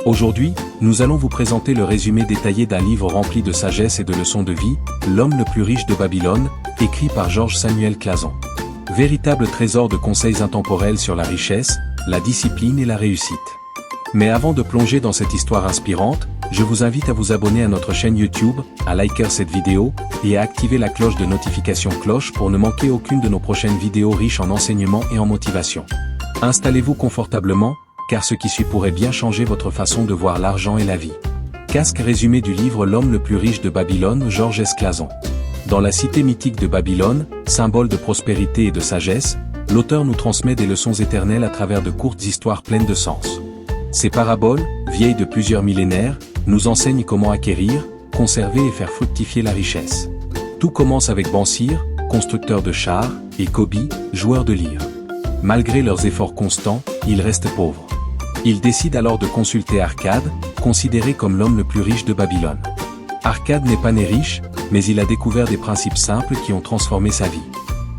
Aujourd'hui, nous allons vous présenter le résumé détaillé d'un livre rempli de sagesse et de leçons de vie, L'homme le plus riche de Babylone, écrit par George Samuel Clason. Véritable trésor de conseils intemporels sur la richesse, la discipline et la réussite. Mais avant de plonger dans cette histoire inspirante, je vous invite à vous abonner à notre chaîne YouTube, à liker cette vidéo, et à activer la cloche de notification pour ne manquer aucune de nos prochaines vidéos riches en enseignements et en motivation. Installez-vous confortablement, car ce qui suit pourrait bien changer votre façon de voir l'argent et la vie. Casque résumé du livre L'homme le plus riche de Babylone, George S. Clason. Dans la cité mythique de Babylone, symbole de prospérité et de sagesse, l'auteur nous transmet des leçons éternelles à travers de courtes histoires pleines de sens. Ces paraboles, vieilles de plusieurs millénaires, nous enseignent comment acquérir, conserver et faire fructifier la richesse. Tout commence avec Bansir, constructeur de chars, et Kobi, joueur de lyre. Malgré leurs efforts constants, ils restent pauvres. Ils décident alors de consulter Arcade, considéré comme l'homme le plus riche de Babylone. Arcade n'est pas né riche, mais il a découvert des principes simples qui ont transformé sa vie.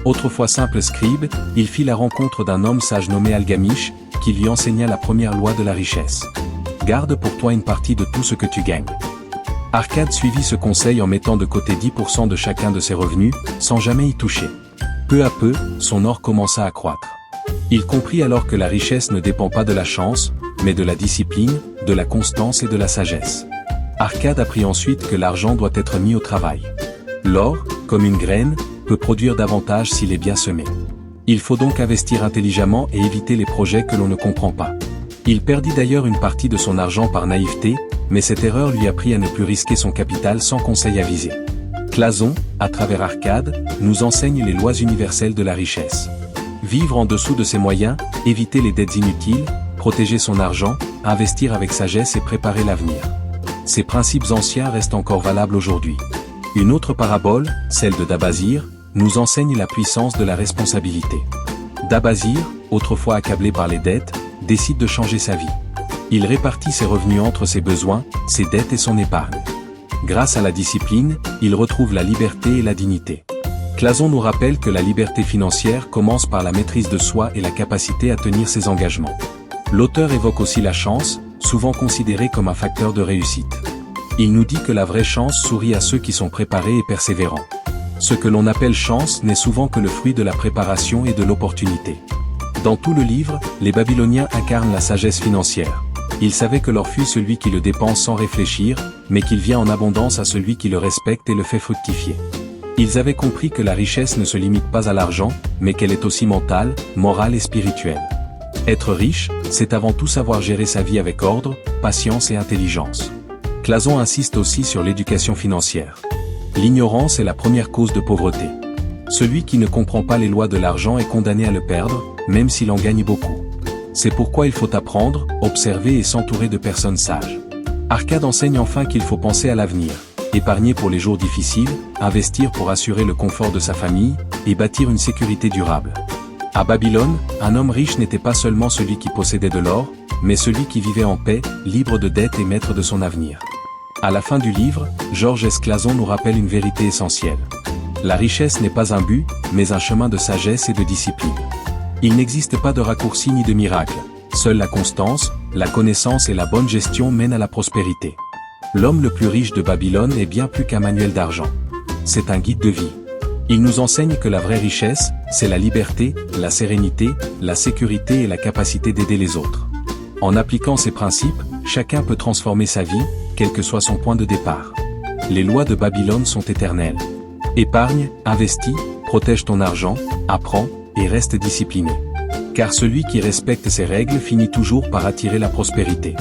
Autrefois simple scribe, il fit la rencontre d'un homme sage nommé Algamish, qui lui enseigna la première loi de la richesse. Garde pour toi une partie de tout ce que tu gagnes. Arcade suivit ce conseil en mettant de côté 10% de chacun de ses revenus, sans jamais y toucher. Peu à peu, son or commença à croître. Il comprit alors que la richesse ne dépend pas de la chance, mais de la discipline, de la constance et de la sagesse. Arcade apprit ensuite que l'argent doit être mis au travail. L'or, comme une graine, peut produire davantage s'il est bien semé. Il faut donc investir intelligemment et éviter les projets que l'on ne comprend pas. Il perdit d'ailleurs une partie de son argent par naïveté, mais cette erreur lui apprit à ne plus risquer son capital sans conseil avisé. Clason, à travers Arcade, nous enseigne les lois universelles de la richesse. Vivre en dessous de ses moyens, éviter les dettes inutiles, protéger son argent, investir avec sagesse et préparer l'avenir. Ces principes anciens restent encore valables aujourd'hui. Une autre parabole, celle de Dabazir, nous enseigne la puissance de la responsabilité. Dabazir, autrefois accablé par les dettes, décide de changer sa vie. Il répartit ses revenus entre ses besoins, ses dettes et son épargne. Grâce à la discipline, il retrouve la liberté et la dignité. Clason nous rappelle que la liberté financière commence par la maîtrise de soi et la capacité à tenir ses engagements. L'auteur évoque aussi la chance, souvent considérée comme un facteur de réussite. Il nous dit que la vraie chance sourit à ceux qui sont préparés et persévérants. Ce que l'on appelle chance n'est souvent que le fruit de la préparation et de l'opportunité. Dans tout le livre, les Babyloniens incarnent la sagesse financière. Ils savaient que l'or fuit celui qui le dépense sans réfléchir, mais qu'il vient en abondance à celui qui le respecte et le fait fructifier. Ils avaient compris que la richesse ne se limite pas à l'argent, mais qu'elle est aussi mentale, morale et spirituelle. Être riche, c'est avant tout savoir gérer sa vie avec ordre, patience et intelligence. Clason insiste aussi sur l'éducation financière. L'ignorance est la première cause de pauvreté. Celui qui ne comprend pas les lois de l'argent est condamné à le perdre, même s'il en gagne beaucoup. C'est pourquoi il faut apprendre, observer et s'entourer de personnes sages. Arcade enseigne enfin qu'il faut penser à l'avenir, épargner pour les jours difficiles, investir pour assurer le confort de sa famille, et bâtir une sécurité durable. À Babylone, un homme riche n'était pas seulement celui qui possédait de l'or, mais celui qui vivait en paix, libre de dettes et maître de son avenir. À la fin du livre, George S. Clason nous rappelle une vérité essentielle. La richesse n'est pas un but, mais un chemin de sagesse et de discipline. Il n'existe pas de raccourci ni de miracle. Seule la constance, la connaissance et la bonne gestion mènent à la prospérité. L'homme le plus riche de Babylone est bien plus qu'un manuel d'argent. C'est un guide de vie. Il nous enseigne que la vraie richesse, c'est la liberté, la sérénité, la sécurité et la capacité d'aider les autres. En appliquant ces principes, chacun peut transformer sa vie, quel que soit son point de départ. Les lois de Babylone sont éternelles. Épargne, investis, protège ton argent, apprends, et reste discipliné. Car celui qui respecte ces règles finit toujours par attirer la prospérité.